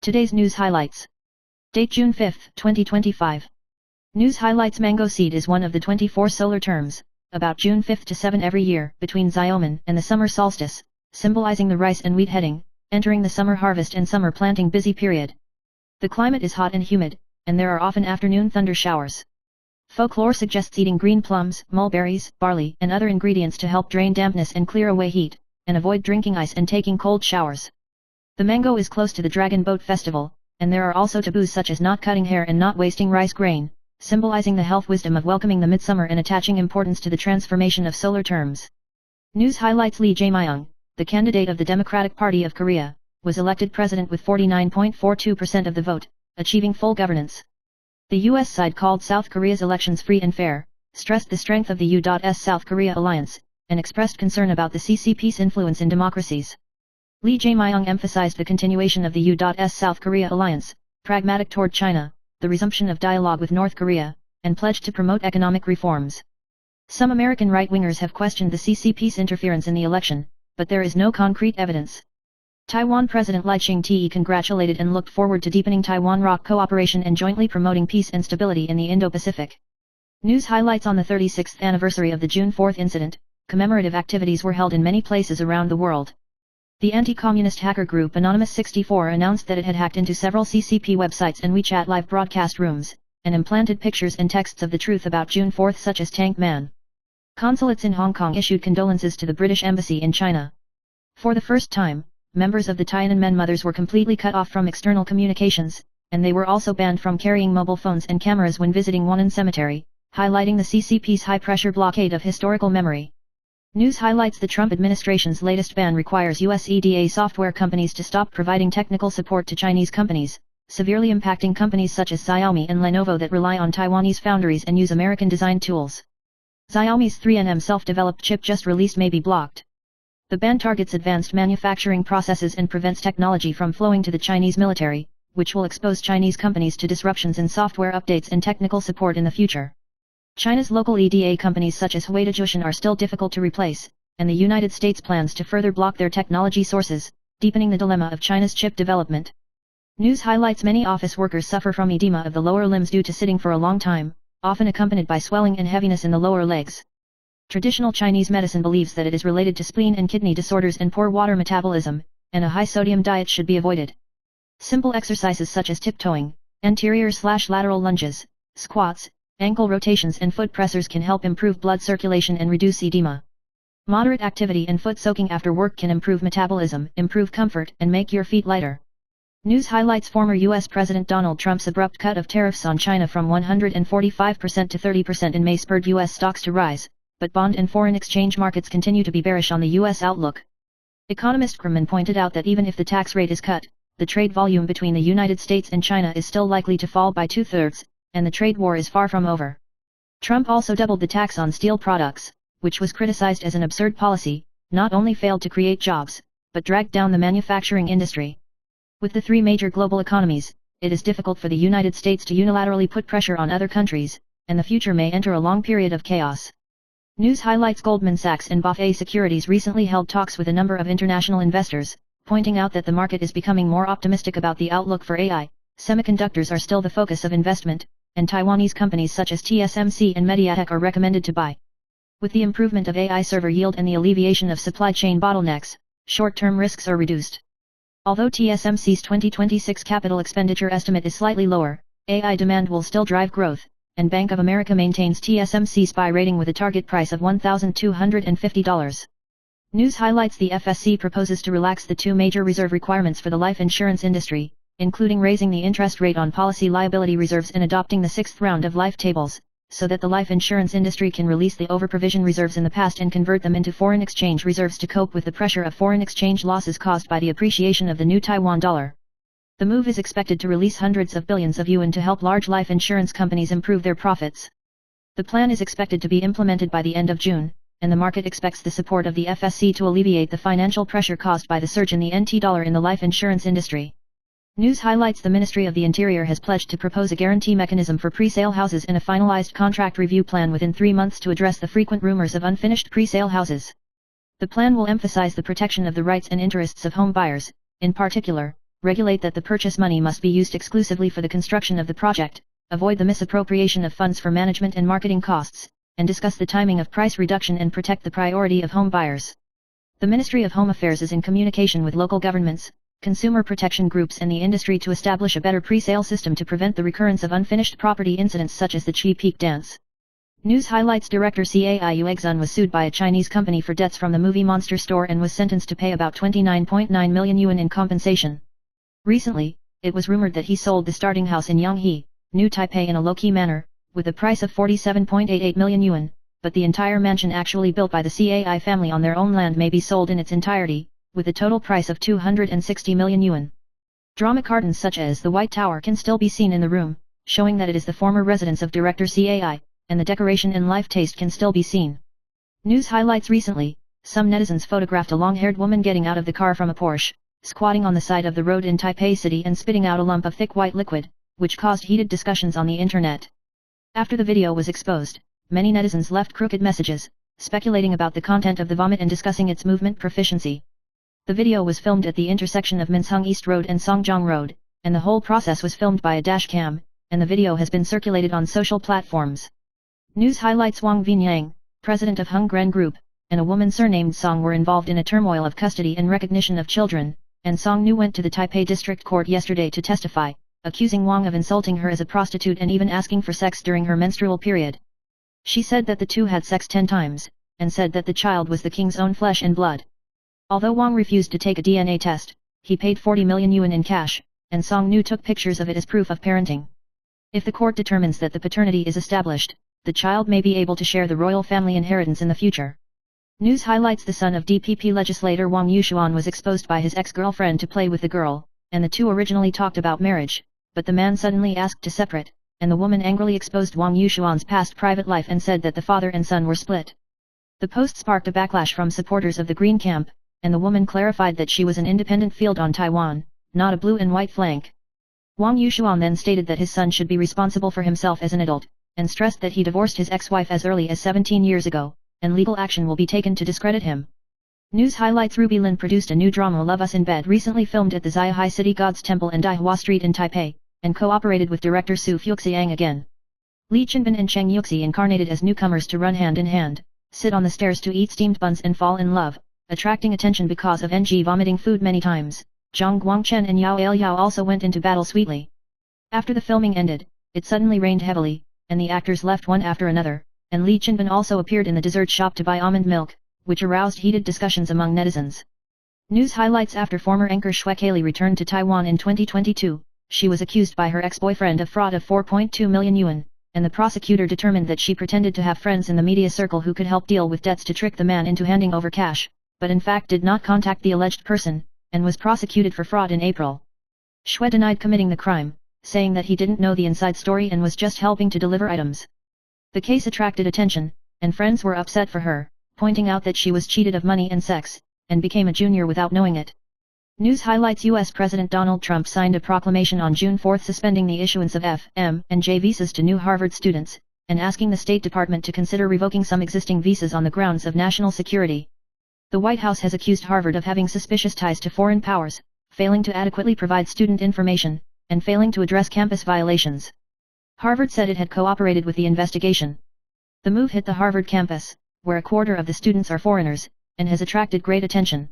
Today's news highlights. Date June 5, 2025. News highlights: mango seed is one of the 24 solar terms, about June 5 to 7 every year, between Xiaoman and the summer solstice, symbolizing the rice and wheat heading, entering the summer harvest and summer planting busy period. The climate is hot and humid, and there are often afternoon thunder showers. Folklore suggests eating green plums, mulberries, barley, and other ingredients to help drain dampness and clear away heat, and avoid drinking ice and taking cold showers. The mango is close to the Dragon Boat Festival, and there are also taboos such as not cutting hair and not wasting rice grain, symbolizing the health wisdom of welcoming the midsummer and attaching importance to the transformation of solar terms. News highlights: Lee Jae-myung, the candidate of the Democratic Party of Korea, was elected president with 49.42% of the vote, achieving full governance. The U.S. side called South Korea's elections free and fair, stressed the strength of the U.S. South Korea alliance, and expressed concern about the CCP's influence in democracies. Lee Jae-myung emphasized the continuation of the U.S. South Korea alliance, pragmatic toward China, the resumption of dialogue with North Korea, and pledged to promote economic reforms. Some American right-wingers have questioned the CCP's interference in the election, but there is no concrete evidence. Taiwan President Lai Ching-te congratulated and looked forward to deepening Taiwan-ROC cooperation and jointly promoting peace and stability in the Indo-Pacific. News highlights: on the 36th anniversary of the June 4 incident, commemorative activities were held in many places around the world. The anti-communist hacker group Anonymous64 announced that it had hacked into several CCP websites and WeChat live broadcast rooms, and implanted pictures and texts of the truth about June 4 such as Tank Man. Consulates in Hong Kong issued condolences to the British Embassy in China. For the first time, members of the Tiananmen Mothers were completely cut off from external communications, and they were also banned from carrying mobile phones and cameras when visiting Wannan Cemetery, highlighting the CCP's high-pressure blockade of historical memory. News highlights: the Trump administration's latest ban requires US EDA software companies to stop providing technical support to Chinese companies, severely impacting companies such as Xiaomi and Lenovo that rely on Taiwanese foundries and use American-designed tools. Xiaomi's 3nm self-developed chip just released may be blocked. The ban targets advanced manufacturing processes and prevents technology from flowing to the Chinese military, which will expose Chinese companies to disruptions in software updates and technical support in the future. China's local EDA companies such as Huaida are still difficult to replace, and the United States plans to further block their technology sources, deepening the dilemma of China's chip development. News highlights: many office workers suffer from edema of the lower limbs due to sitting for a long time, often accompanied by swelling and heaviness in the lower legs. Traditional Chinese medicine believes that it is related to spleen and kidney disorders and poor water metabolism, and a high-sodium diet should be avoided. Simple exercises such as tiptoeing, anterior/lateral lunges, squats, ankle rotations and foot pressers can help improve blood circulation and reduce edema. Moderate activity and foot soaking after work can improve metabolism, improve comfort, and make your feet lighter. News highlights: former U.S. President Donald Trump's abrupt cut of tariffs on China from 145% to 30% in May spurred U.S. stocks to rise, but bond and foreign exchange markets continue to be bearish on the U.S. outlook. Economist Grumman pointed out that even if the tax rate is cut, the trade volume between the United States and China is still likely to fall by 2/3, and the trade war is far from over. Trump also doubled the tax on steel products, which was criticized as an absurd policy, not only failed to create jobs, but dragged down the manufacturing industry. With the three major global economies, it is difficult for the United States to unilaterally put pressure on other countries, and the future may enter a long period of chaos. News highlights: Goldman Sachs and BofA Securities recently held talks with a number of international investors, pointing out that the market is becoming more optimistic about the outlook for AI. Semiconductors are still the focus of investment, and Taiwanese companies such as TSMC and MediaTek are recommended to buy. With the improvement of AI server yield and the alleviation of supply chain bottlenecks, short-term risks are reduced. Although TSMC's 2026 capital expenditure estimate is slightly lower, AI demand will still drive growth, and Bank of America maintains TSMC's buy rating with a target price of $1,250. News highlights: the FSC proposes to relax the two major reserve requirements for the life insurance industry, including raising the interest rate on policy liability reserves and adopting the sixth round of life tables, so that the life insurance industry can release the over-provision reserves in the past and convert them into foreign exchange reserves to cope with the pressure of foreign exchange losses caused by the appreciation of the new Taiwan dollar. The move is expected to release hundreds of billions of yuan to help large life insurance companies improve their profits. The plan is expected to be implemented by the end of June, and the market expects the support of the FSC to alleviate the financial pressure caused by the surge in the NT dollar in the life insurance industry. News highlights: the Ministry of the Interior has pledged to propose a guarantee mechanism for pre-sale houses in a finalized contract review plan within 3 months to address the frequent rumors of unfinished pre-sale houses. The plan will emphasize the protection of the rights and interests of home buyers, in particular, regulate that the purchase money must be used exclusively for the construction of the project, avoid the misappropriation of funds for management and marketing costs, and discuss the timing of price reduction and protect the priority of home buyers. The Ministry of Home Affairs is in communication with local governments, consumer protection groups and the industry to establish a better pre-sale system to prevent the recurrence of unfinished property incidents such as the Chi Peak dance. News highlights director Cai Yuexun was sued by a Chinese company for debts from the movie Monster store and was sentenced to pay about 29.9 million yuan in compensation. Recently, it was rumored that he sold the starting house in Yanghe, New Taipei in a low-key manner, with a price of 47.88 million yuan, but the entire mansion actually built by the Cai family on their own land may be sold in its entirety, with a total price of 260 million yuan. Drama cartons such as the White Tower can still be seen in the room, showing that it is the former residence of director Cai, and the decoration and life taste can still be seen. News highlights recently, some netizens photographed a long-haired woman getting out of the car from a Porsche, squatting on the side of the road in Taipei City and spitting out a lump of thick white liquid, which caused heated discussions on the internet. After the video was exposed, many netizens left crooked messages, speculating about the content of the vomit and discussing its movement proficiency. The video was filmed at the intersection of Minsheng East Road and Songjiang Road, and the whole process was filmed by a dash cam, and the video has been circulated on social platforms. News highlights Wang Vinyang, president of Hung Gren Group, and a woman surnamed Song were involved in a turmoil of custody and recognition of children, and Song Nu went to the Taipei District Court yesterday to testify, accusing Wang of insulting her as a prostitute and even asking for sex during her menstrual period. She said that the two had sex 10 times, and said that the child was the king's own flesh and blood. Although Wang refused to take a DNA test, he paid 40 million yuan in cash, and Song Nu took pictures of it as proof of parenting. If the court determines that the paternity is established, the child may be able to share the royal family inheritance in the future. News highlights the son of DPP legislator Wang Yushuan was exposed by his ex-girlfriend to play with the girl, and the two originally talked about marriage, but the man suddenly asked to separate, and the woman angrily exposed Wang Yushuan's past private life and said that the father and son were split. The post sparked a backlash from supporters of the Green camp, and the woman clarified that she was an independent field on Taiwan, not a blue and white flank. Wang Yushuan then stated that his son should be responsible for himself as an adult, and stressed that he divorced his ex-wife as early as 17 years ago, and legal action will be taken to discredit him. News highlights Ruby Lin produced a new drama Love Us in Bed recently filmed at the Ziyahai City God's Temple and Daihua Street in Taipei, and cooperated with director Su Fuxiang again. Li Chenbin and Cheng Yuxi incarnated as newcomers to run hand in hand, sit on the stairs to eat steamed buns and fall in love, attracting attention because of NG vomiting food many times. Zhang Guangchen and Yao Yao also went into battle sweetly. After the filming ended, it suddenly rained heavily, and the actors left one after another, and Li Chenbin also appeared in the dessert shop to buy almond milk, which aroused heated discussions among netizens. News highlights after former anchor Xue Kayli returned to Taiwan in 2022, she was accused by her ex-boyfriend of fraud of 4.2 million yuan, and the prosecutor determined that she pretended to have friends in the media circle who could help deal with debts to trick the man into handing over cash, but in fact did not contact the alleged person, and was prosecuted for fraud in April. Xue denied committing the crime, saying that he didn't know the inside story and was just helping to deliver items. The case attracted attention, and friends were upset for her, pointing out that she was cheated of money and sex, and became a junior without knowing it. News highlights U.S. President Donald Trump signed a proclamation on June 4 suspending the issuance of F, M, and J visas to new Harvard students, and asking the State Department to consider revoking some existing visas on the grounds of national security. The White House has accused Harvard of having suspicious ties to foreign powers, failing to adequately provide student information, and failing to address campus violations. Harvard said it had cooperated with the investigation. The move hit the Harvard campus, where a quarter of the students are foreigners, and has attracted great attention.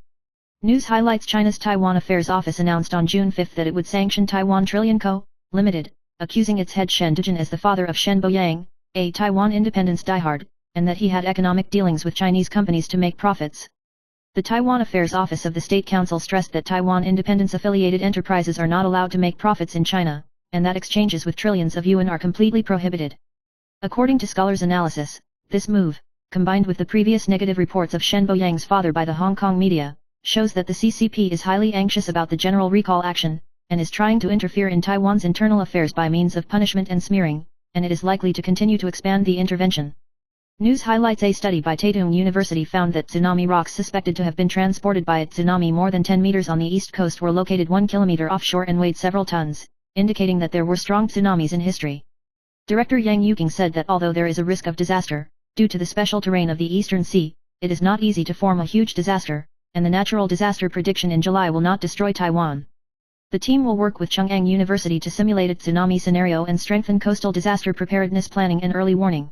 News highlights China's Taiwan Affairs Office announced on June 5 that it would sanction Taiwan Trillion Co., Limited, accusing its head Shen Dejun as the father of Shen Boyang, a Taiwan independence diehard, and that he had economic dealings with Chinese companies to make profits. The Taiwan Affairs Office of the State Council stressed that Taiwan independence-affiliated enterprises are not allowed to make profits in China, and that exchanges with trillions of yuan are completely prohibited. According to scholars' analysis, this move, combined with the previous negative reports of Shen Boyang's father by the Hong Kong media, shows that the CCP is highly anxious about the general recall action, and is trying to interfere in Taiwan's internal affairs by means of punishment and smearing, and it is likely to continue to expand the intervention. News highlights a study by Taitung University found that tsunami rocks suspected to have been transported by a tsunami more than 10 meters on the east coast were located 1 kilometer offshore and weighed several tons, indicating that there were strong tsunamis in history. Director Yang Yuqing said that although there is a risk of disaster, due to the special terrain of the Eastern Sea, it is not easy to form a huge disaster, and the natural disaster prediction in July will not destroy Taiwan. The team will work with Cheng'an University to simulate its tsunami scenario and strengthen coastal disaster preparedness planning and early warning.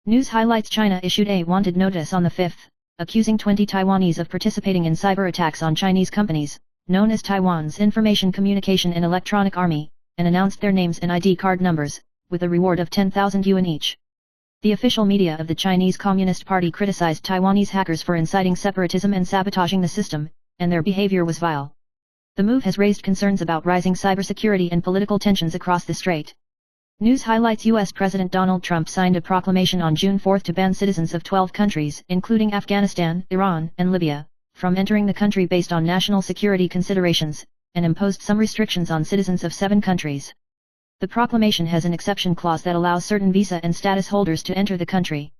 News highlights: China issued a wanted notice on the 5th, accusing 20 Taiwanese of participating in cyber attacks on Chinese companies, known as Taiwan's Information Communication and Electronic Army, and announced their names and ID card numbers, with a reward of 10,000 yuan each. The official media of the Chinese Communist Party criticized Taiwanese hackers for inciting separatism and sabotaging the system, and their behavior was vile. The move has raised concerns about rising cybersecurity and political tensions across the strait. News highlights: U.S. President Donald Trump signed a proclamation on June 4 to ban citizens of 12 countries, including Afghanistan, Iran, and Libya, from entering the country based on national security considerations, and imposed some restrictions on citizens of 7 countries. The proclamation has an exception clause that allows certain visa and status holders to enter the country.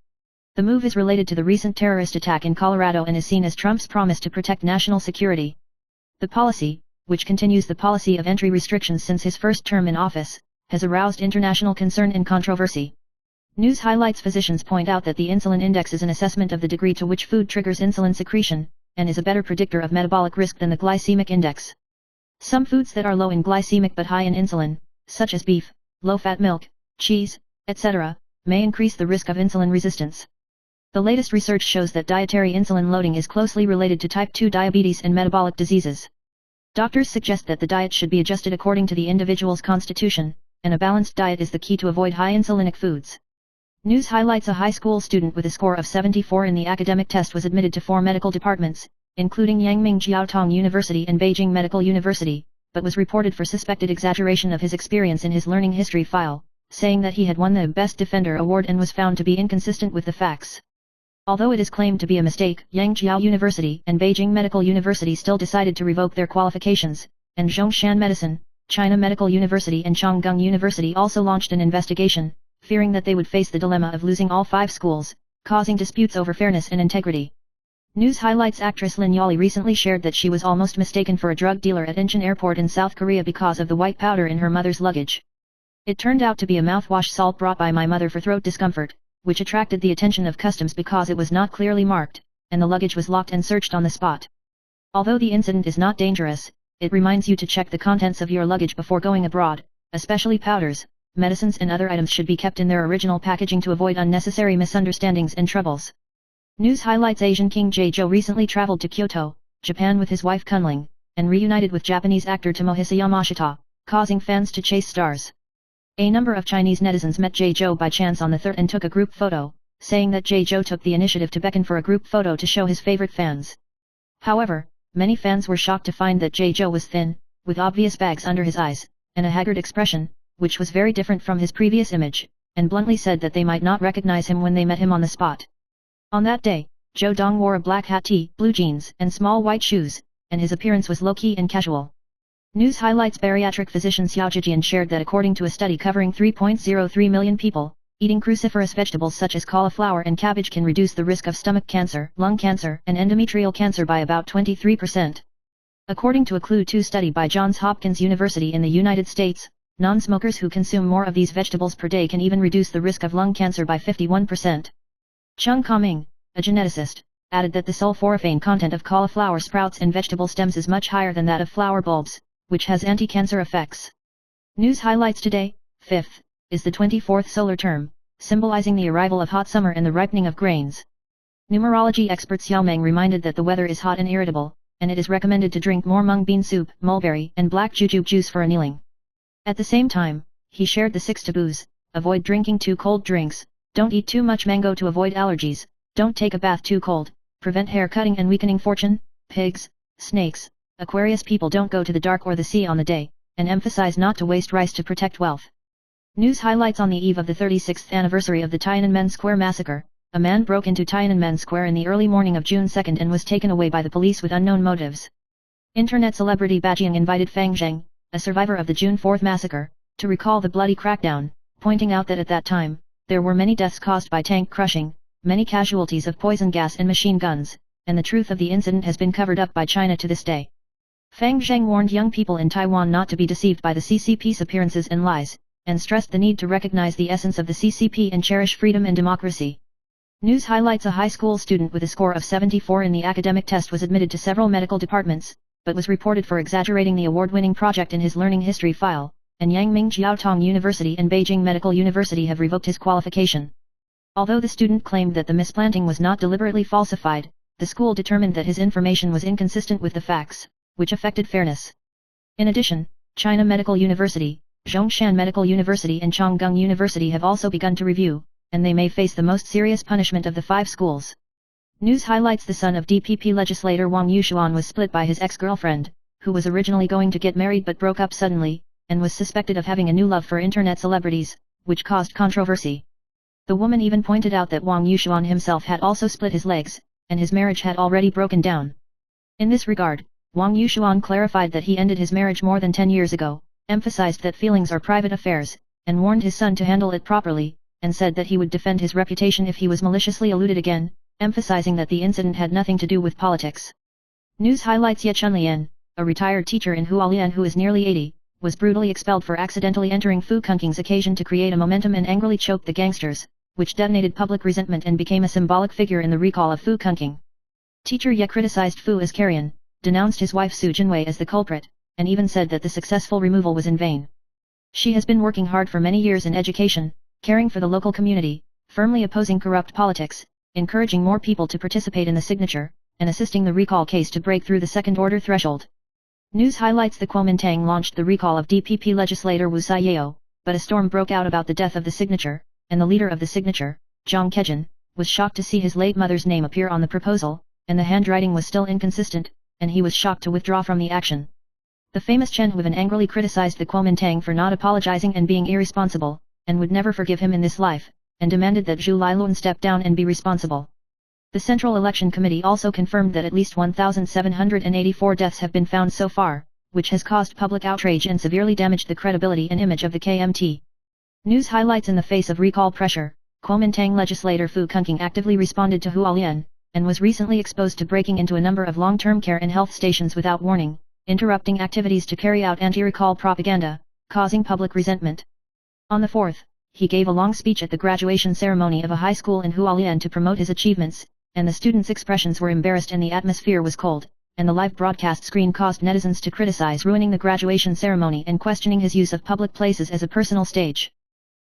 The move is related to the recent terrorist attack in Colorado and is seen as Trump's promise to protect national security. The policy, which continues the policy of entry restrictions since his first term in office, has aroused international concern and controversy. News highlights: physicians point out that the insulin index is an assessment of the degree to which food triggers insulin secretion, and is a better predictor of metabolic risk than the glycemic index. Some foods that are low in glycemic but high in insulin, such as beef, low-fat milk, cheese, etc., may increase the risk of insulin resistance. The latest research shows that dietary insulin loading is closely related to type 2 diabetes and metabolic diseases. Doctors suggest that the diet should be adjusted according to the individual's constitution, and a balanced diet is the key to avoid high insulinic foods. News highlights: a high school student with a score of 74 in the academic test was admitted to 4 medical departments, including Yangming Jiaotong University and Beijing Medical University, but was reported for suspected exaggeration of his experience in his learning history file, saying that he had won the Best Defender award and was found to be inconsistent with the facts. Although it is claimed to be a mistake, Yangjiao University and Beijing Medical University still decided to revoke their qualifications, and Zhongshan Medicine, China Medical University and Chongqing University also launched an investigation, fearing that they would face the dilemma of losing all 5 schools, causing disputes over fairness and integrity. News highlights: actress Lin Yali recently shared that she was almost mistaken for a drug dealer at Incheon Airport in South Korea because of the white powder in her mother's luggage. It turned out to be a mouthwash salt brought by my mother for throat discomfort, which attracted the attention of customs because it was not clearly marked, and the luggage was locked and searched on the spot. Although the incident is not dangerous, it reminds you to check the contents of your luggage before going abroad, especially powders. Medicines and other items should be kept in their original packaging to avoid unnecessary misunderstandings and troubles. News highlights: Asian King Jae-jo recently traveled to Kyoto, Japan with his wife Kunling, and reunited with Japanese actor Tomohisa Yamashita, causing fans to chase stars. A number of Chinese netizens met Jae-jo by chance on the 3rd and took a group photo, saying that Jae-jo took the initiative to beckon for a group photo to show his favorite fans. However, many fans were shocked to find that Jae-jo was thin, with obvious bags under his eyes, and a haggard expression, which was very different from his previous image, and bluntly said that they might not recognize him when they met him on the spot. On that day, Jo Dong wore a black hat tee, blue jeans, and small white shoes, and his appearance was low-key and casual. News highlights: bariatric physician Xiao Zhijian shared that according to a study covering 3.03 million people, eating cruciferous vegetables such as cauliflower and cabbage can reduce the risk of stomach cancer, lung cancer, and endometrial cancer by about 23%. According to a Clue 2 study by Johns Hopkins University in the United States, non-smokers who consume more of these vegetables per day can even reduce the risk of lung cancer by 51%. Chung Kaming, a geneticist, added that the sulforaphane content of cauliflower sprouts and vegetable stems is much higher than that of flower bulbs, which has anti-cancer effects. News highlights: today, 5th, is the 24th solar term, symbolizing the arrival of hot summer and the ripening of grains. Numerology expert Xiao Meng reminded that the weather is hot and irritable, and it is recommended to drink more mung bean soup, mulberry, and black jujube juice for annealing. At the same time, he shared the 6 taboos: avoid drinking too cold drinks, don't eat too much mango to avoid allergies, don't take a bath too cold, prevent hair cutting and weakening fortune, pigs, snakes, Aquarius people don't go to the dark or the sea on the day, and emphasize not to waste rice to protect wealth. News highlights: on the eve of the 36th anniversary of the Tiananmen Square massacre, a man broke into Tiananmen Square in the early morning of June 2 and was taken away by the police with unknown motives. Internet celebrity Bajiang invited Fang Zheng, a survivor of the June 4 massacre, to recall the bloody crackdown, pointing out that at that time, there were many deaths caused by tank crushing, many casualties of poison gas and machine guns, and the truth of the incident has been covered up by China to this day. Fang Zheng warned young people in Taiwan not to be deceived by the CCP's appearances and lies, and stressed the need to recognize the essence of the CCP and cherish freedom and democracy. News highlights: a high school student with a score of 74 in the academic test was admitted to several medical departments, but was reported for exaggerating the award-winning project in his learning history file, and Yangming Jiaotong University and Beijing Medical University have revoked his qualification. Although the student claimed that the misplanting was not deliberately falsified, the school determined that his information was inconsistent with the facts, which affected fairness. In addition, China Medical University, Zhongshan Medical University and Chongqing University have also begun to review, and they may face the most serious punishment of the 5 schools. News highlights: the son of DPP legislator Wang Yushuan was split by his ex-girlfriend, who was originally going to get married but broke up suddenly, and was suspected of having a new love for internet celebrities, which caused controversy. The woman even pointed out that Wang Yushuan himself had also split his legs, and his marriage had already broken down. In this regard, Wang Yushuan clarified that he ended his marriage more than 10 years ago, emphasized that feelings are private affairs, and warned his son to handle it properly, and said that he would defend his reputation if he was maliciously alluded again, emphasizing that the incident had nothing to do with politics. News highlights: Ye Chunlian, a retired teacher in Hualien who is nearly 80, was brutally expelled for accidentally entering Fu Kunking's occasion to create a momentum and angrily choked the gangsters, which detonated public resentment and became a symbolic figure in the recall of Fu Kunking. Teacher Ye criticized Fu as carrion, denounced his wife Su Jinwei as the culprit, and even said that the successful removal was in vain. She has been working hard for many years in education, caring for the local community, firmly opposing corrupt politics, encouraging more people to participate in the signature, and assisting the recall case to break through the second-order threshold. News highlights: the Kuomintang launched the recall of DPP legislator Wu Saiyao, but a storm broke out about the death of the signature, and the leader of the signature, Zhang Kejin, was shocked to see his late mother's name appear on the proposal, and the handwriting was still inconsistent, and he was shocked to withdraw from the action. The famous Chen Huiven angrily criticized the Kuomintang for not apologizing and being irresponsible, and would never forgive him in this life, and demanded that Zhu Liluan step down and be responsible. The Central Election Committee also confirmed that at least 1,784 deaths have been found so far, which has caused public outrage and severely damaged the credibility and image of the KMT. News highlights: in the face of recall pressure, Kuomintang legislator Fu Kunking actively responded to Hualien, and was recently exposed to breaking into a number of long-term care and health stations without warning, interrupting activities to carry out anti-recall propaganda, causing public resentment. On the 4th, he gave a long speech at the graduation ceremony of a high school in Hualien to promote his achievements, and the students' expressions were embarrassed and the atmosphere was cold, and the live broadcast screen caused netizens to criticize ruining the graduation ceremony and questioning his use of public places as a personal stage.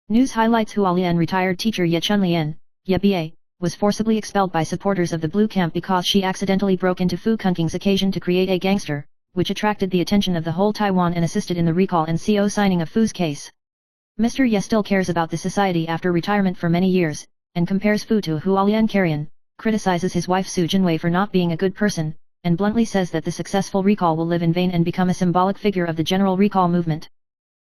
News highlights: Hualien retired teacher Ye Chunlian, Ye Ba, was forcibly expelled by supporters of the Blue Camp because she accidentally broke into Fu Kunking's occasion to create a gangster, which attracted the attention of the whole Taiwan and assisted in the recall and CO signing of Fu's case. Mr. Ye still cares about the society after retirement for many years, and compares Fu to Hualien carrion, criticizes his wife Su Jinwei for not being a good person, and bluntly says that the successful recall will live in vain and become a symbolic figure of the general recall movement.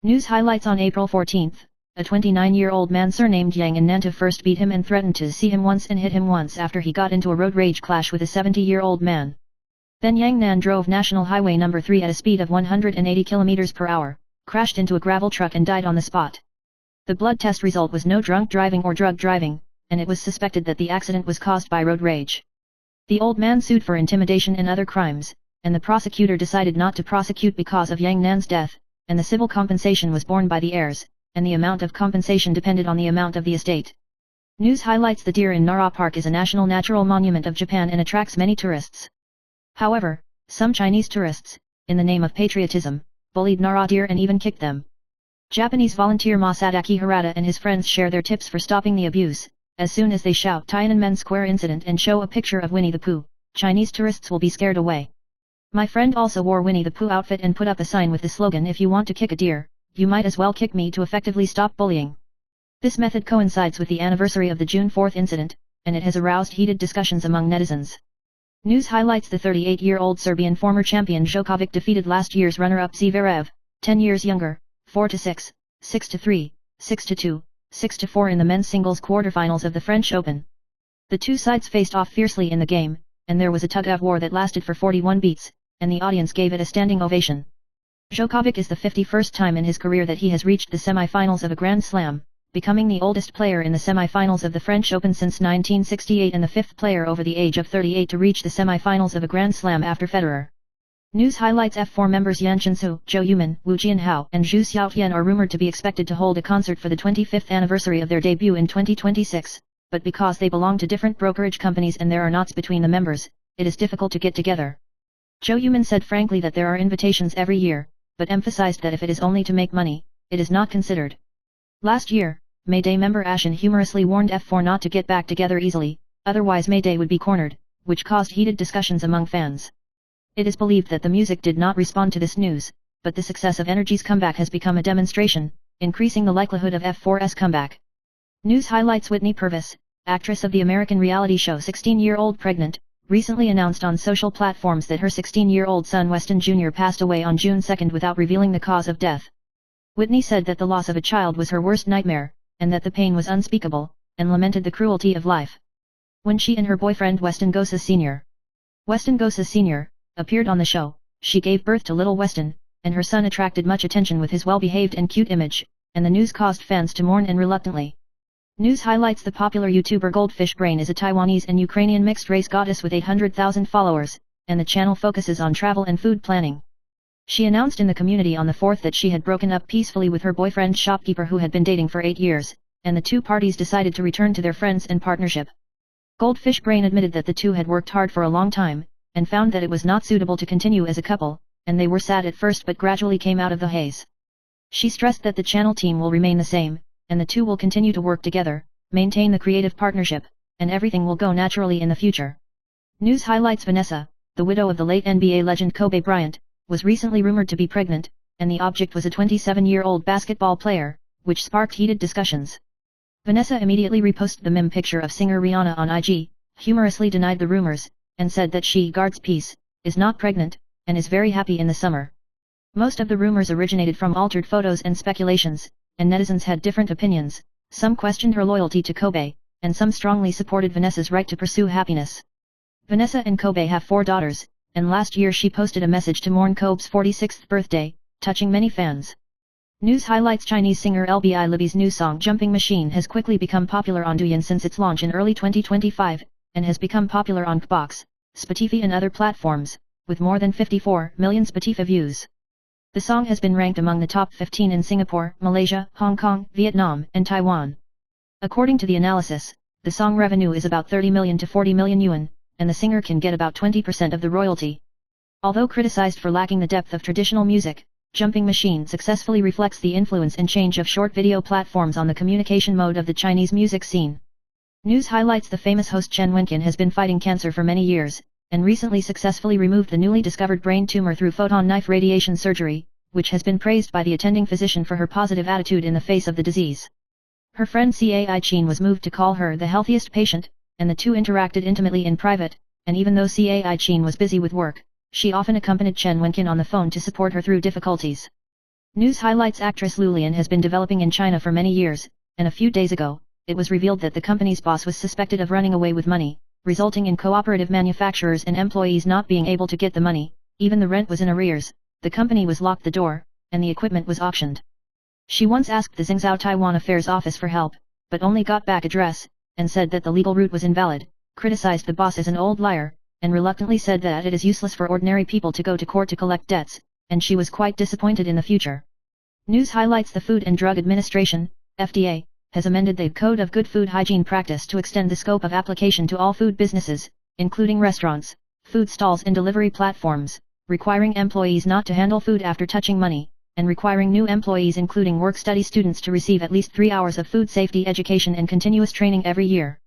News highlights: on April 14, a 29-year-old man surnamed Yang in Nanta first beat him and threatened to see him once and hit him once after he got into a road rage clash with a 70-year-old man. Then Yang Nan drove National Highway No. 3 at a speed of 180 km per hour, crashed into a gravel truck and died on the spot. The blood test result was no drunk driving or drug driving, and it was suspected that the accident was caused by road rage. The old man sued for intimidation and other crimes, and the prosecutor decided not to prosecute because of Yang Nan's death, and the civil compensation was borne by the heirs, and the amount of compensation depended on the amount of the estate. News highlights: the deer in Nara Park is a national natural monument of Japan and attracts many tourists. However, some Chinese tourists, in the name of patriotism, bullied Nara deer and even kicked them. Japanese volunteer Masadaki Harada and his friends share their tips for stopping the abuse. As soon as they shout Tiananmen Square incident and show a picture of Winnie the Pooh, Chinese tourists will be scared away. My friend also wore Winnie the Pooh outfit and put up a sign with the slogan, "If you want to kick a deer, you might as well kick me," to effectively stop bullying. This method coincides with the anniversary of the June 4 incident, and it has aroused heated discussions among netizens. News highlights: the 38-year-old Serbian former champion Djokovic defeated last year's runner-up Zverev, 10 years younger, 4-6, 6-3, 6-2, 6-4 in the men's singles quarterfinals of the French Open. The two sides faced off fiercely in the game, and there was a tug-of-war that lasted for 41 beats, and the audience gave it a standing ovation. Djokovic is the 51st time in his career that he has reached the semi-finals of a Grand Slam, becoming the oldest player in the semi-finals of the French Open since 1968 and the 5th player over the age of 38 to reach the semi-finals of a Grand Slam after Federer. News highlights: F4 members Yan Chensu, Zhou Yuman, Wu Jianhao and Zhu Xiaotian are rumored to be expected to hold a concert for the 25th anniversary of their debut in 2026, but because they belong to different brokerage companies and there are knots between the members, it is difficult to get together. Jo Yuman said frankly that there are invitations every year, but emphasized that if it is only to make money, it is not considered. Last year, Mayday member Ashin humorously warned F4 not to get back together easily, otherwise Mayday would be cornered, which caused heated discussions among fans. It is believed that the music did not respond to this news, but the success of Energy's comeback has become a demonstration, increasing the likelihood of F4's comeback. News highlights: Whitney Purvis, actress of the American reality show 16-Year-Old Pregnant, recently announced on social platforms that her 16-year-old son Weston Jr. passed away on June 2 without revealing the cause of death. Whitney said that the loss of a child was her worst nightmare, and that the pain was unspeakable, and lamented the cruelty of life. When she and her boyfriend Weston Gosa Sr. appeared on the show, she gave birth to little Weston, and her son attracted much attention with his well-behaved and cute image, and the news caused fans to mourn and reluctantly. News highlights: the popular YouTuber Goldfish Brain is a Taiwanese and Ukrainian mixed-race goddess with 800,000 followers, and the channel focuses on travel and food planning. She announced in the community on the 4th that she had broken up peacefully with her boyfriend shopkeeper who had been dating for 8 years, and the two parties decided to return to their friends and partnership. Goldfish Brain admitted that the two had worked hard for a long time, and found that it was not suitable to continue as a couple, and they were sad at first but gradually came out of the haze. She stressed that the channel team will remain the same, and the two will continue to work together, maintain the creative partnership, and everything will go naturally in the future. News highlights: Vanessa, the widow of the late NBA legend Kobe Bryant, was recently rumored to be pregnant, and the object was a 27-year-old basketball player, which sparked heated discussions. Vanessa immediately reposted the meme picture of singer Rihanna on IG, humorously denied the rumors, and said that she guards peace, is not pregnant, and is very happy in the summer. Most of the rumors originated from altered photos and speculations, and netizens had different opinions. Some questioned her loyalty to Kobe, and some strongly supported Vanessa's right to pursue happiness. Vanessa and Kobe have 4 daughters, and last year she posted a message to mourn Kobe's 46th birthday, touching many fans. News highlights: Chinese singer LBI Libby's new song Jumping Machine has quickly become popular on Douyin since its launch in early 2025, and has become popular on Box, Spotify and other platforms, with more than 54 million Spotify views. The song has been ranked among the top 15 in Singapore, Malaysia, Hong Kong, Vietnam, and Taiwan. According to the analysis, the song revenue is about 30 million to 40 million yuan, and the singer can get about 20% of the royalty. Although criticized for lacking the depth of traditional music, Jumping Machine successfully reflects the influence and change of short video platforms on the communication mode of the Chinese music scene. News highlights: the famous host Chen Wenqin has been fighting cancer for many years, and recently successfully removed the newly discovered brain tumor through photon knife radiation surgery, which has been praised by the attending physician for her positive attitude in the face of the disease. Her friend Cai Qin was moved to call her the healthiest patient, and the two interacted intimately in private, and even though Cai Qin was busy with work, she often accompanied Chen Wenqin on the phone to support her through difficulties. News highlights: actress Lu Lian has been developing in China for many years, and a few days ago, it was revealed that the company's boss was suspected of running away with money, resulting in cooperative manufacturers and employees not being able to get the money. Even the rent was in arrears, the company was locked the door, and the equipment was auctioned. She once asked the Xingzhou Taiwan Affairs Office for help, but only got back address, and said that the legal route was invalid, criticized the boss as an old liar, and reluctantly said that it is useless for ordinary people to go to court to collect debts, and she was quite disappointed in the future. News highlights: the Food and Drug Administration, FDA, has amended the Code of Good Food Hygiene Practice to extend the scope of application to all food businesses, including restaurants, food stalls and delivery platforms, requiring employees not to handle food after touching money, and requiring new employees including work-study students to receive at least 3 hours of food safety education and continuous training every year.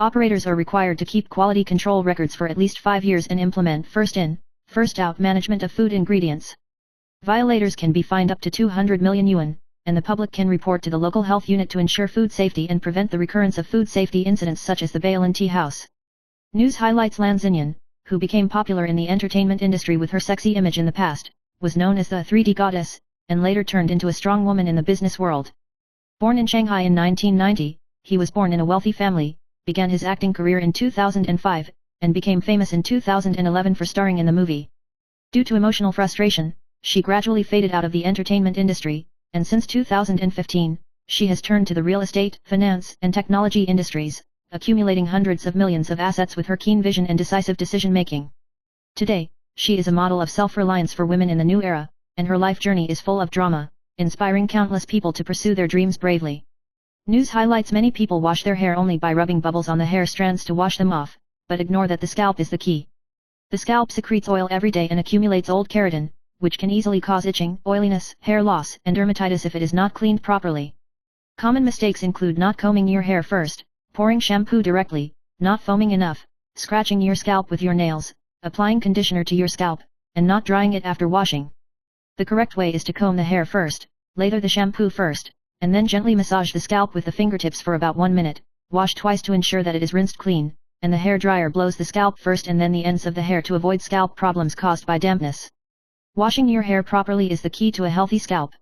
Operators are required to keep quality control records for at least 5 years and implement first-in, first-out management of food ingredients. Violators can be fined up to 200 million yuan, and the public can report to the local health unit to ensure food safety and prevent the recurrence of food safety incidents such as the Bailin Tea House. News highlights: Lan Xinyan, who became popular in the entertainment industry with her sexy image in the past, was known as the 3D goddess, and later turned into a strong woman in the business world. Born in Shanghai in 1990, he was born in a wealthy family, began his acting career in 2005, and became famous in 2011 for starring in the movie. Due to emotional frustration, she gradually faded out of the entertainment industry, and since 2015, she has turned to the real estate, finance, and technology industries, accumulating hundreds of millions of assets with her keen vision and decisive decision-making. Today, she is a model of self-reliance for women in the new era, and her life journey is full of drama, inspiring countless people to pursue their dreams bravely. News highlights: many people wash their hair only by rubbing bubbles on the hair strands to wash them off, but ignore that the scalp is the key. The scalp secretes oil every day and accumulates old keratin, which can easily cause itching, oiliness, hair loss, and dermatitis if it is not cleaned properly. Common mistakes include not combing your hair first, pouring shampoo directly, not foaming enough, scratching your scalp with your nails, applying conditioner to your scalp, and not drying it after washing. The correct way is to comb the hair first, lather the shampoo first, and then gently massage the scalp with the fingertips for about 1 minute, wash twice to ensure that it is rinsed clean, and the hair dryer blows the scalp first and then the ends of the hair to avoid scalp problems caused by dampness. Washing your hair properly is the key to a healthy scalp.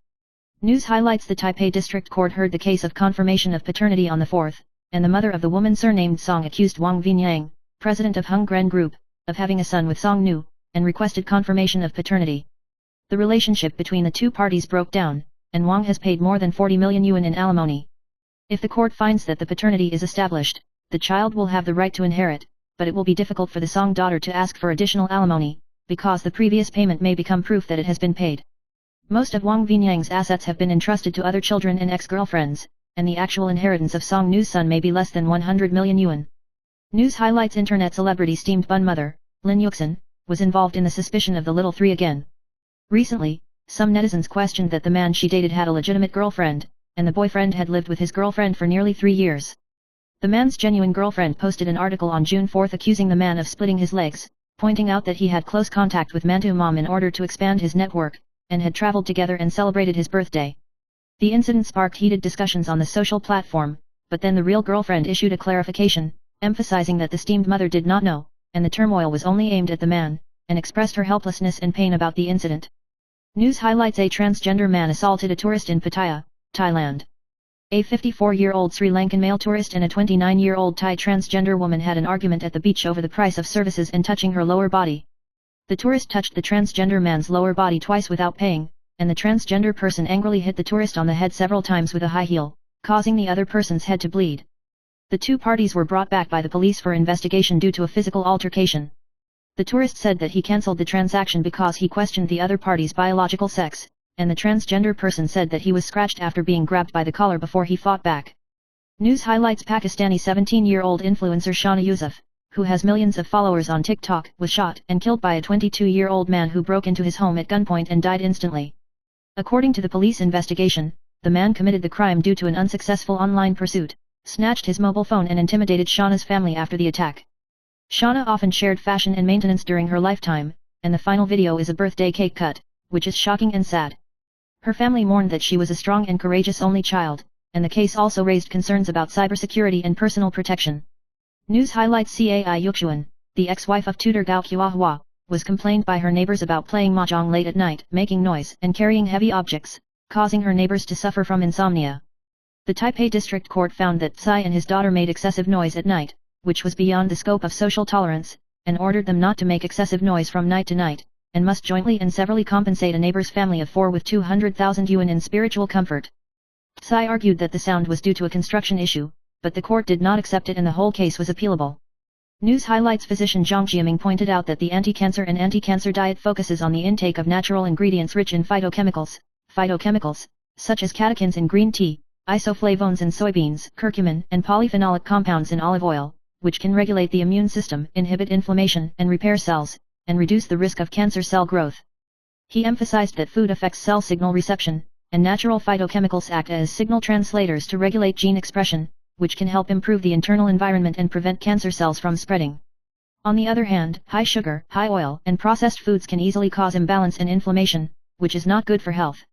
News highlights: the Taipei District Court heard the case of confirmation of paternity on the 4th, and the mother of the woman surnamed Song accused Wang Vinyang, president of Hung Gren Group, of having a son with Song Nu, and requested confirmation of paternity. The relationship between the two parties broke down, and Wang has paid more than 40 million yuan in alimony. If the court finds that the paternity is established, the child will have the right to inherit, but it will be difficult for the Song daughter to ask for additional alimony, because the previous payment may become proof that it has been paid. Most of Wang Vinyang's assets have been entrusted to other children and ex-girlfriends, and the actual inheritance of Song Nu's son may be less than 100 million yuan. News highlights: internet celebrity steamed bun mother, Lin Yuxin, was involved in the suspicion of the little three again. Recently, some netizens questioned that the man she dated had a legitimate girlfriend, and the boyfriend had lived with his girlfriend for nearly 3 years. The man's genuine girlfriend posted an article on June 4 accusing the man of splitting his legs, pointing out that he had close contact with Mantu Mom in order to expand his network, and had traveled together and celebrated his birthday. The incident sparked heated discussions on the social platform, but then the real girlfriend issued a clarification, emphasizing that the steamed mother did not know, and the turmoil was only aimed at the man, and expressed her helplessness and pain about the incident. News highlights: a transgender man assaulted a tourist in Pattaya, Thailand. A 54-year-old Sri Lankan male tourist and a 29-year-old Thai transgender woman had an argument at the beach over the price of services and touching her lower body. The tourist touched the transgender man's lower body twice without paying, and the transgender person angrily hit the tourist on the head several times with a high heel, causing the other person's head to bleed. The two parties were brought back by the police for investigation due to a physical altercation. The tourist said that he cancelled the transaction because he questioned the other party's biological sex, and the transgender person said that he was scratched after being grabbed by the collar before he fought back. News highlights: Pakistani 17-year-old influencer Shana Yusuf, who has millions of followers on TikTok, was shot and killed by a 22-year-old man who broke into his home at gunpoint and died instantly. According to the police investigation, the man committed the crime due to an unsuccessful online pursuit, snatched his mobile phone and intimidated Shana's family after the attack. Shana often shared fashion and maintenance during her lifetime, and the final video is a birthday cake cut, which is shocking and sad. Her family mourned that she was a strong and courageous only child, and the case also raised concerns about cybersecurity and personal protection. News highlights: Cai Yuxuan, the ex-wife of tutor Gao Qiahua, was complained by her neighbors about playing mahjong late at night, making noise and carrying heavy objects, causing her neighbors to suffer from insomnia. The Taipei District Court found that Tsai and his daughter made excessive noise at night, which was beyond the scope of social tolerance, and ordered them not to make excessive noise from night to night, and must jointly and severally compensate a neighbor's family of 4 with 200,000 yuan in spiritual comfort. Tsai argued that the sound was due to a construction issue, but the court did not accept it and the whole case was appealable. News highlights: physician Zhang Jiaming pointed out that the anti-cancer and anti-cancer diet focuses on the intake of natural ingredients rich in phytochemicals, such as catechins in green tea, isoflavones in soybeans, curcumin, and polyphenolic compounds in olive oil, which can regulate the immune system, inhibit inflammation and repair cells, and reduce the risk of cancer cell growth. He emphasized that food affects cell signal reception, and natural phytochemicals act as signal translators to regulate gene expression, which can help improve the internal environment and prevent cancer cells from spreading. On the other hand, high sugar, high oil, and processed foods can easily cause imbalance and inflammation, which is not good for health.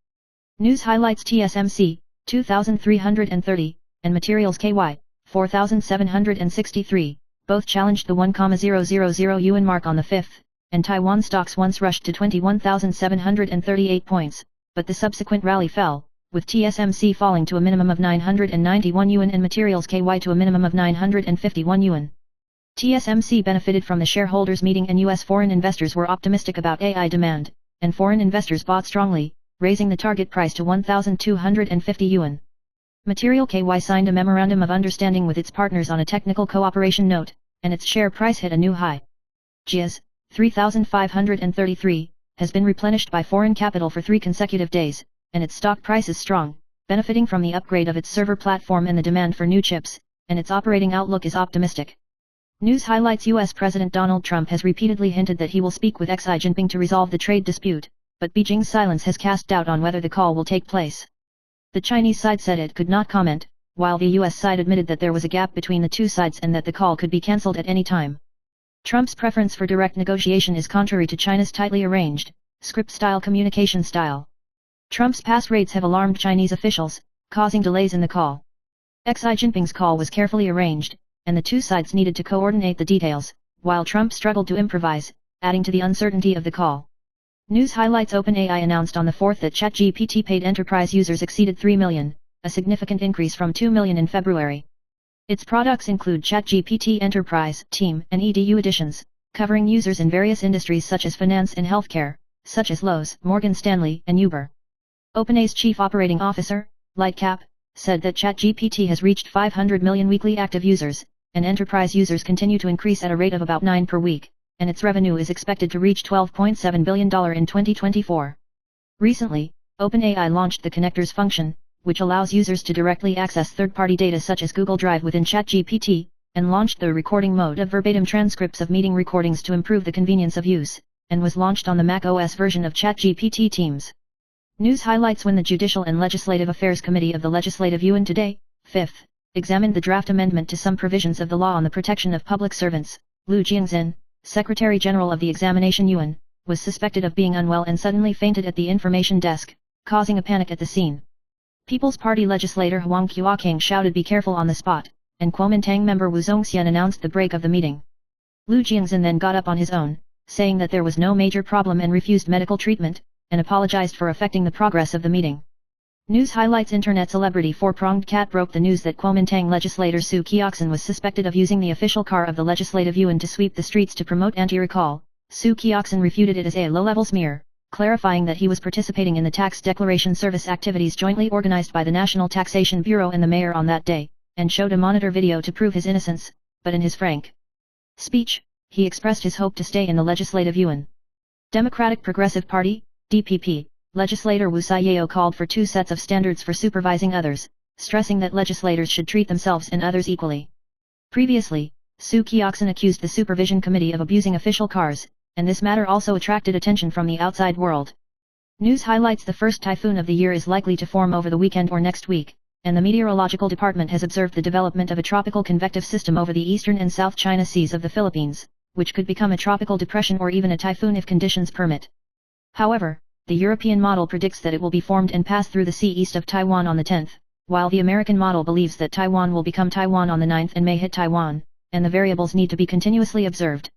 News highlights: TSMC, 2330, and Materials KY, 4763, both challenged the 1,000 yuan mark on the 5th, and Taiwan stocks once rushed to 21,738 points, but the subsequent rally fell, with TSMC falling to a minimum of 991 yuan and Materials KY to a minimum of 951 yuan. TSMC benefited from the shareholders' meeting and US foreign investors were optimistic about AI demand, and foreign investors bought strongly, raising the target price to 1,250 yuan. Material KY signed a memorandum of understanding with its partners on a technical cooperation note, and its share price hit a new high. GIA's 3,533 has been replenished by foreign capital for 3 consecutive days, and its stock price is strong, benefiting from the upgrade of its server platform and the demand for new chips, and its operating outlook is optimistic. News highlights U.S. President Donald Trump has repeatedly hinted that he will speak with Xi Jinping to resolve the trade dispute, but Beijing's silence has cast doubt on whether the call will take place. The Chinese side said it could not comment, while the U.S. side admitted that there was a gap between the two sides and that the call could be cancelled at any time. Trump's preference for direct negotiation is contrary to China's tightly arranged, script-style communication style. Trump's pass rates have alarmed Chinese officials, causing delays in the call. Xi Jinping's call was carefully arranged, and the two sides needed to coordinate the details, while Trump struggled to improvise, adding to the uncertainty of the call. News highlights OpenAI announced on the 4th that ChatGPT paid enterprise users exceeded 3 million, a significant increase from 2 million in February. Its products include ChatGPT Enterprise, Team, and EDU editions, covering users in various industries such as finance and healthcare, such as Lowe's, Morgan Stanley, and Uber. OpenAI's chief operating officer, Lightcap, said that ChatGPT has reached 500 million weekly active users, and enterprise users continue to increase at a rate of about 9 per week, and its revenue is expected to reach $12.7 billion in 2024. Recently, OpenAI launched the Connectors function, which allows users to directly access third-party data such as Google Drive within ChatGPT, and launched the recording mode of verbatim transcripts of meeting recordings to improve the convenience of use, and was launched on the Mac OS version of ChatGPT Teams. News highlights when the Judicial and Legislative Affairs Committee of the Legislative Yuan today, 5th, examined the draft amendment to some provisions of the law on the protection of public servants. Liu Jiangxin, Secretary General of the Examination Yuan, was suspected of being unwell and suddenly fainted at the information desk, causing a panic at the scene. People's Party legislator Huang Qiuaqing shouted "Be careful" on the spot, and Kuomintang member Wu Zongxian announced the break of the meeting. Liu Jiangxin then got up on his own, saying that there was no major problem and refused medical treatment, and apologized for affecting the progress of the meeting. News highlights internet celebrity Four-Pronged Cat broke the news that Kuomintang legislator Su Qiuaqing was suspected of using the official car of the Legislative Yuan to sweep the streets to promote anti-recall. Su Qiuaqing refuted it as a low-level smear, clarifying that he was participating in the tax declaration service activities jointly organized by the National Taxation Bureau and the mayor on that day, and showed a monitor video to prove his innocence, but in his frank speech, he expressed his hope to stay in the Legislative Yuan. Democratic Progressive Party, DPP, legislator Wu Saiyao called for 2 sets of standards for supervising others, stressing that legislators should treat themselves and others equally. Previously, Su Qiuaqing accused the Supervision Committee of abusing official cars, and this matter also attracted attention from the outside world. News highlights the first typhoon of the year is likely to form over the weekend or next week, and the Meteorological Department has observed the development of a tropical convective system over the eastern and South China Seas of the Philippines, which could become a tropical depression or even a typhoon if conditions permit. However, the European model predicts that it will be formed and pass through the sea east of Taiwan on the 10th, while the American model believes that Taiwan will become Taiwan on the 9th and may hit Taiwan, and the variables need to be continuously observed.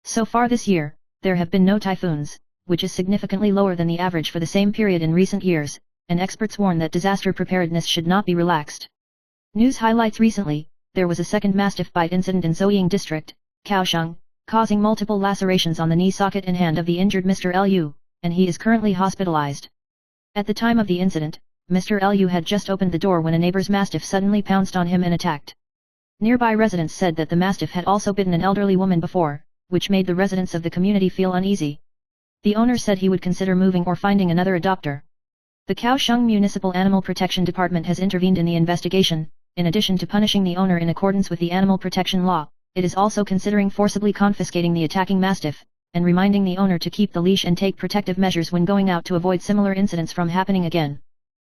So far this year, there have been no typhoons, which is significantly lower than the average for the same period in recent years, and experts warn that disaster preparedness should not be relaxed. News highlights recently, there was a second mastiff bite incident in Zhouying District, Kaohsiung, causing multiple lacerations on the knee socket and hand of the injured Mr. Lu, and he is currently hospitalized. At the time of the incident, Mr. Lu had just opened the door when a neighbor's mastiff suddenly pounced on him and attacked. Nearby residents said that the mastiff had also bitten an elderly woman before, which made the residents of the community feel uneasy. The owner said he would consider moving or finding another adopter. The Kaohsiung Municipal Animal Protection Department has intervened in the investigation. In addition to punishing the owner in accordance with the animal protection law, it is also considering forcibly confiscating the attacking mastiff, and reminding the owner to keep the leash and take protective measures when going out to avoid similar incidents from happening again.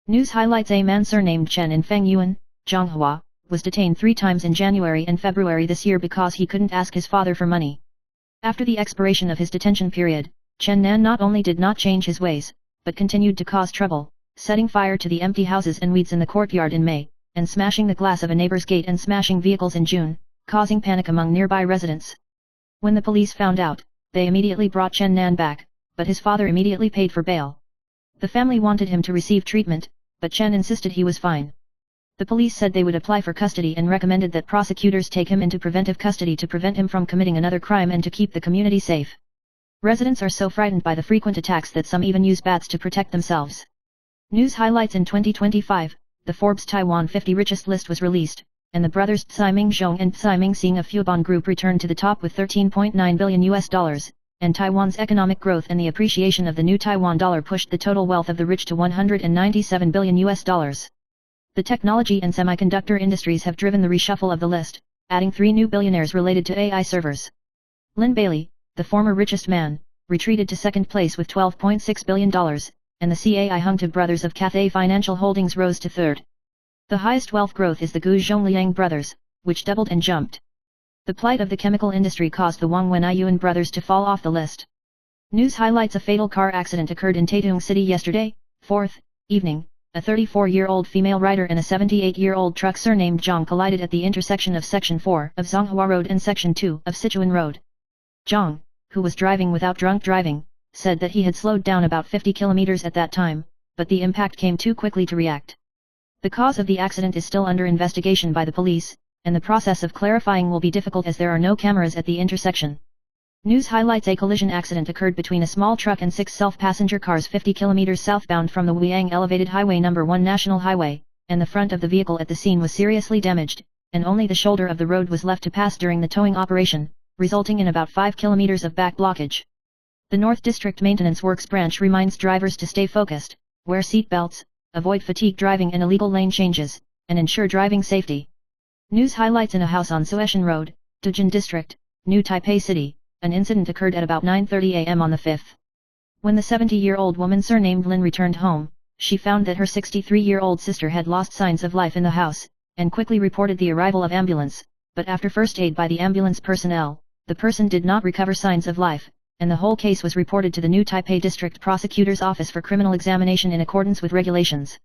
News highlights a man surnamed Chen in Fengyuan, Zhonghua, was detained 3 times in January and February this year because he couldn't ask his father for money. After the expiration of his detention period, Chen Nan not only did not change his ways, but continued to cause trouble, setting fire to the empty houses and weeds in the courtyard in May, and smashing the glass of a neighbor's gate and smashing vehicles in June, causing panic among nearby residents. When the police found out, they immediately brought Chen Nan back, but his father immediately paid for bail. The family wanted him to receive treatment, but Chen insisted he was fine. The police said they would apply for custody and recommended that prosecutors take him into preventive custody to prevent him from committing another crime and to keep the community safe. Residents are so frightened by the frequent attacks that some even use bats to protect themselves. News highlights in 2025, the Forbes Taiwan 50 richest list was released, and the brothers Tsai Ming-zhong and Tsai Ming-sing of Fubon Group returned to the top with $13.9 billion, and Taiwan's economic growth and the appreciation of the new Taiwan dollar pushed the total wealth of the rich to $197 billion. The technology and semiconductor industries have driven the reshuffle of the list, adding 3 new billionaires related to AI servers. Lynn Bailey, the former richest man, retreated to second place with $12.6 billion, and the CAI Hungtib brothers of Cathay Financial Holdings rose to third. The highest wealth growth is the Gu Zhongliang brothers, which doubled and jumped. The plight of the chemical industry caused the Wang Wen-Yuan brothers to fall off the list. News highlights: a fatal car accident occurred in Taitung City yesterday, 4th evening. A 34-year-old female rider and a 78-year-old truck surnamed Zhang collided at the intersection of Section 4 of Zonghua Road and Section 2 of Sichuan Road. Zhang, who was driving without drunk driving, said that he had slowed down about 50 kilometers at that time, but the impact came too quickly to react. The cause of the accident is still under investigation by the police, and the process of clarifying will be difficult as there are no cameras at the intersection. News highlights: a collision accident occurred between a small truck and 6 self-passenger cars 50 kilometers southbound from the Wuiyang Elevated Highway No. 1 National Highway, and the front of the vehicle at the scene was seriously damaged, and only the shoulder of the road was left to pass during the towing operation, resulting in about 5 kilometers of back blockage. The North District Maintenance Works Branch reminds drivers to stay focused, wear seat belts, avoid fatigue driving and illegal lane changes, and ensure driving safety. News highlights: in a house on Sueshan Road, Dujin District, New Taipei City, an incident occurred at about 9:30 a.m. on the 5th. When the 70-year-old woman surnamed Lin returned home, she found that her 63-year-old sister had lost signs of life in the house, and quickly reported the arrival of ambulance, but after first aid by the ambulance personnel, the person did not recover signs of life, and the whole case was reported to the New Taipei District Prosecutor's Office for criminal examination in accordance with regulations.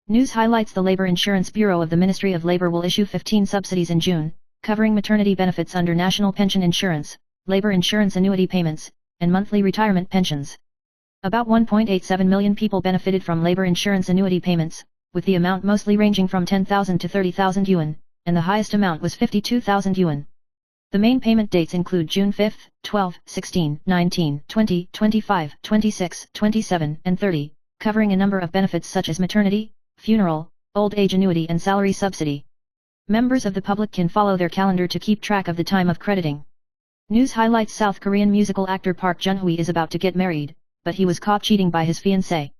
News highlights: the Labor Insurance Bureau of the Ministry of Labor will issue 15 subsidies in June, covering maternity benefits under national pension insurance, labor insurance annuity payments, and monthly retirement pensions. About 1.87 million people benefited from labor insurance annuity payments, with the amount mostly ranging from 10,000 to 30,000 yuan, and the highest amount was 52,000 yuan. The main payment dates include June 5, 12, 16, 19, 20, 25, 26, 27, and 30, covering a number of benefits such as maternity, funeral, old age annuity and salary subsidy. Members of the public can follow their calendar to keep track of the time of crediting. News highlights: South Korean musical actor Park Jun-hui is about to get married, but he was caught cheating by his fiancée.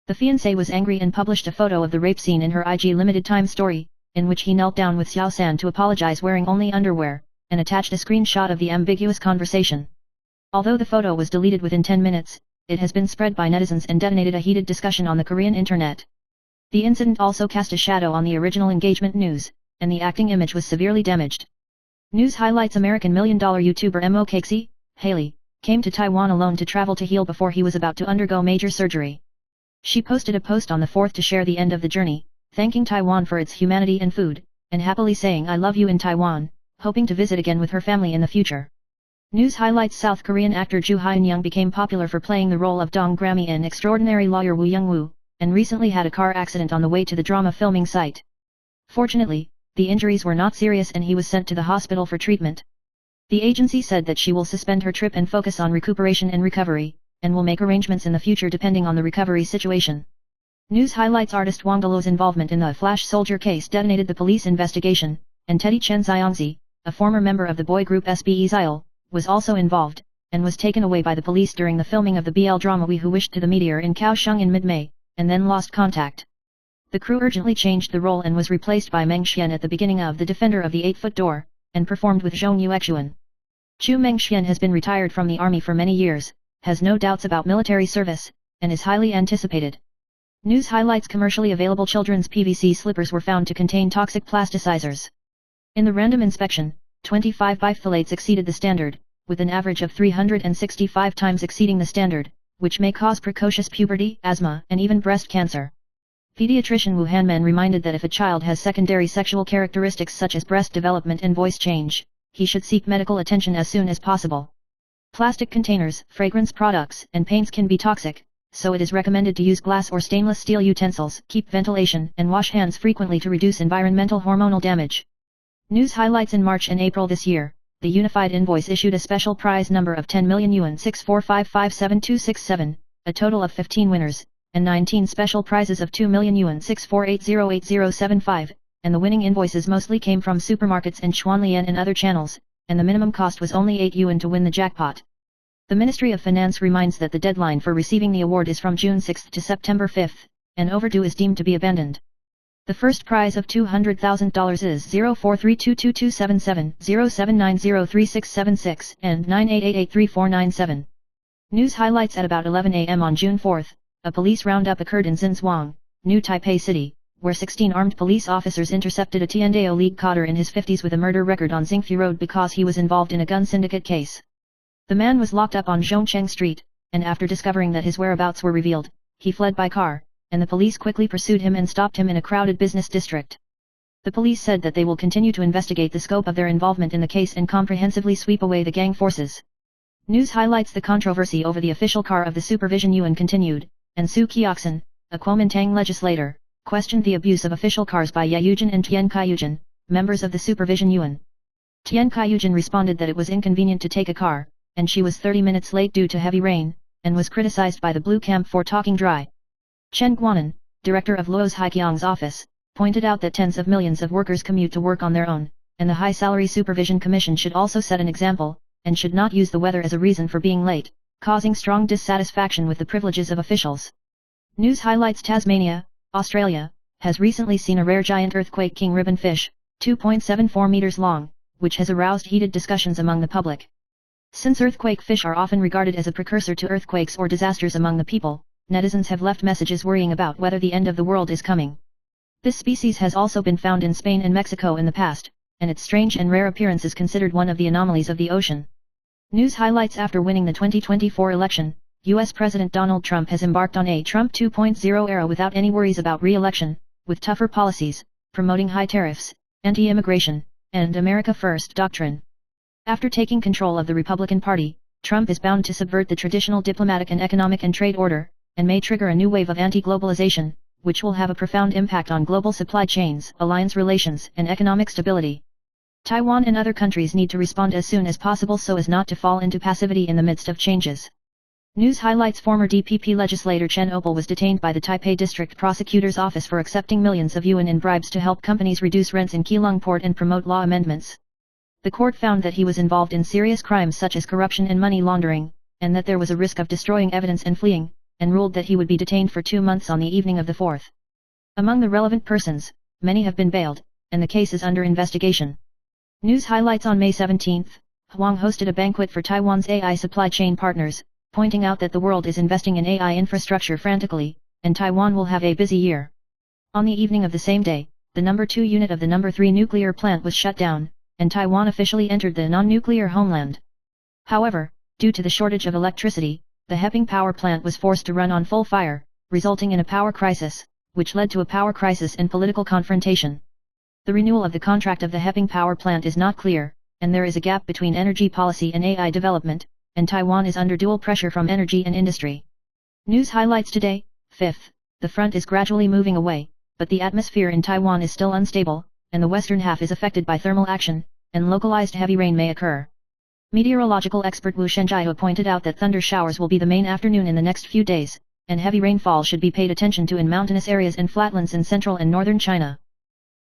The fiancée was angry and published a photo of the rape scene in her IG limited time story, in which he knelt down with Xiao San to apologize wearing only underwear, and attached a screenshot of the ambiguous conversation. Although the photo was deleted within 10 minutes, it has been spread by netizens and detonated a heated discussion on the Korean internet. The incident also cast a shadow on the original engagement news, and the acting image was severely damaged. News highlights: American million-dollar YouTuber Mo Cakesy, Haley, came to Taiwan alone to travel to heal before he was about to undergo major surgery. She posted a post on the 4th to share the end of the journey, thanking Taiwan for its humanity and food, and happily saying "I love you" in Taiwan, hoping to visit again with her family in the future. News highlights: South Korean actor Joo Hyun-young became popular for playing the role of Dong Grammy in Extraordinary Lawyer Woo Young-woo, and recently had a car accident on the way to the drama filming site. Fortunately, the injuries were not serious and he was sent to the hospital for treatment. The agency said that she will suspend her trip and focus on recuperation and recovery, and will make arrangements in the future depending on the recovery situation. News highlights: artist Wang Deluo's involvement in the Flash Soldier case detonated the police investigation, and Teddy Chen Xiangzi, a former member of the boy group SBE Xile, was also involved, and was taken away by the police during the filming of the BL drama We Who Wished to the Meteor in Kaohsiung in mid-May, and then lost contact. The crew urgently changed the role and was replaced by Meng Xian at the beginning of The Defender of the 8-Foot Door, and performed with Zhong Yuexuan. Chu Meng Xian has been retired from the army for many years, has no doubts about military service, and is highly anticipated. News highlights: commercially available children's PVC slippers were found to contain toxic plasticizers. In the random inspection, 25 biphthalates exceeded the standard, with an average of 365 times exceeding the standard, which may cause precocious puberty, asthma, and even breast cancer. Pediatrician Wu Hanmen reminded that if a child has secondary sexual characteristics such as breast development and voice change, he should seek medical attention as soon as possible. Plastic containers, fragrance products, and paints can be toxic, so it is recommended to use glass or stainless steel utensils, keep ventilation, and wash hands frequently to reduce environmental hormonal damage. News highlights: in March and April this year, the Unified Invoice issued a special prize number of 10 million yuan 6455767, a total of 15 winners, and 19 special prizes of 2 million yuan 648080075, and the winning invoices mostly came from supermarkets and Xuanlian and other channels, and the minimum cost was only 8 yuan to win the jackpot. The Ministry of Finance reminds that the deadline for receiving the award is from June 6 to September 5, and overdue is deemed to be abandoned. The first prize of $200,000 is 043222277, 07903676, and 98883497. News highlights. At about 11 a.m. on June 4, a police roundup occurred in Xinzhuang, New Taipei City, where 16 armed police officers intercepted a Tiandao League cadre in his 50s with a murder record on Xingfu Road because he was involved in a gun syndicate case. The man was locked up on Zhongcheng Street, and after discovering that his whereabouts were revealed, he fled by car, and the police quickly pursued him and stopped him in a crowded business district. The police said that they will continue to investigate the scope of their involvement in the case and comprehensively sweep away the gang forces. News highlights. The controversy over the official car of the Supervision Yuan continued, and Su Qiaxin, a Kuomintang legislator, questioned the abuse of official cars by Ye Yujin and Tian Kaiyujin, members of the Supervision Yuan. Tian Kaiyujin responded that it was inconvenient to take a car, and she was 30 minutes late due to heavy rain, and was criticized by the Blue Camp for talking dry. Chen Guanan, director of Luo's Haiqiang's office, pointed out that tens of millions of workers commute to work on their own, and the High Salary Supervision Commission should also set an example, and should not use the weather as a reason for being late, causing strong dissatisfaction with the privileges of officials. News highlights. Tasmania, Australia, has recently seen a rare giant earthquake king ribbon fish, 2.74 meters long, which has aroused heated discussions among the public. Since earthquake fish are often regarded as a precursor to earthquakes or disasters among the people, netizens have left messages worrying about whether the end of the world is coming. This species has also been found in Spain and Mexico in the past, and its strange and rare appearance is considered one of the anomalies of the ocean. News highlights. After winning the 2024 election, U.S. President Donald Trump has embarked on a Trump 2.0 era without any worries about re-election, with tougher policies, promoting high tariffs, anti-immigration, and America First doctrine. After taking control of the Republican Party, Trump is bound to subvert the traditional diplomatic and economic and trade order, and may trigger a new wave of anti-globalization, which will have a profound impact on global supply chains, alliance relations, and economic stability. Taiwan and other countries need to respond as soon as possible so as not to fall into passivity in the midst of changes. News highlights. Former DPP legislator Chen Opal was detained by the Taipei District Prosecutor's Office for accepting millions of yuan in bribes to help companies reduce rents in Keelung Port and promote law amendments. The court found that he was involved in serious crimes such as corruption and money laundering, and that there was a risk of destroying evidence and fleeing, and ruled that he would be detained for 2 months on the evening of the 4th. Among the relevant persons, many have been bailed, and the case is under investigation. News highlights. On May 17, Huang hosted a banquet for Taiwan's AI supply chain partners, pointing out that the world is investing in AI infrastructure frantically, and Taiwan will have a busy year. On the evening of the same day, the No. 2 unit of the No. 3 nuclear plant was shut down, and Taiwan officially entered the non-nuclear homeland. However, due to the shortage of electricity, the Heping power plant was forced to run on full fire, resulting in a power crisis, which led to a power crisis and political confrontation. The renewal of the contract of the Heping power plant is not clear, and there is a gap between energy policy and AI development, and Taiwan is under dual pressure from energy and industry. News highlights. Today, 5th, the front is gradually moving away, but the atmosphere in Taiwan is still unstable, and the western half is affected by thermal action, and localized heavy rain may occur. Meteorological expert Wu Shenjiao pointed out that thunder showers will be the main afternoon in the next few days, and heavy rainfall should be paid attention to in mountainous areas and flatlands in central and northern China.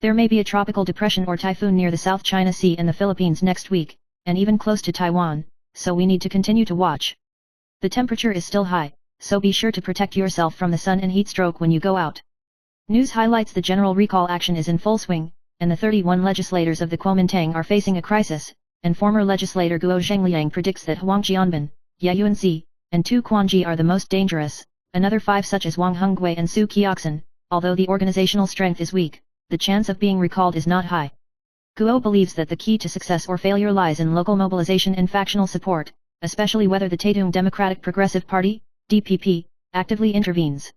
There may be a tropical depression or typhoon near the South China Sea and the Philippines next week, and even close to Taiwan, so we need to continue to watch. The temperature is still high, so be sure to protect yourself from the sun and heat stroke when you go out. News highlights. The general recall action is in full swing, and the 31 legislators of the Kuomintang are facing a crisis, and former legislator Guo Zhengliang predicts that Huang Jianbin, Ye Yuanzi, and Tu Quanji are the most dangerous. Another 5 such as Wang Hengui and Su Qiaxin, although the organizational strength is weak, the chance of being recalled is not high. Guo believes that the key to success or failure lies in local mobilization and factional support, especially whether the Taitung Democratic Progressive Party, DPP, actively intervenes.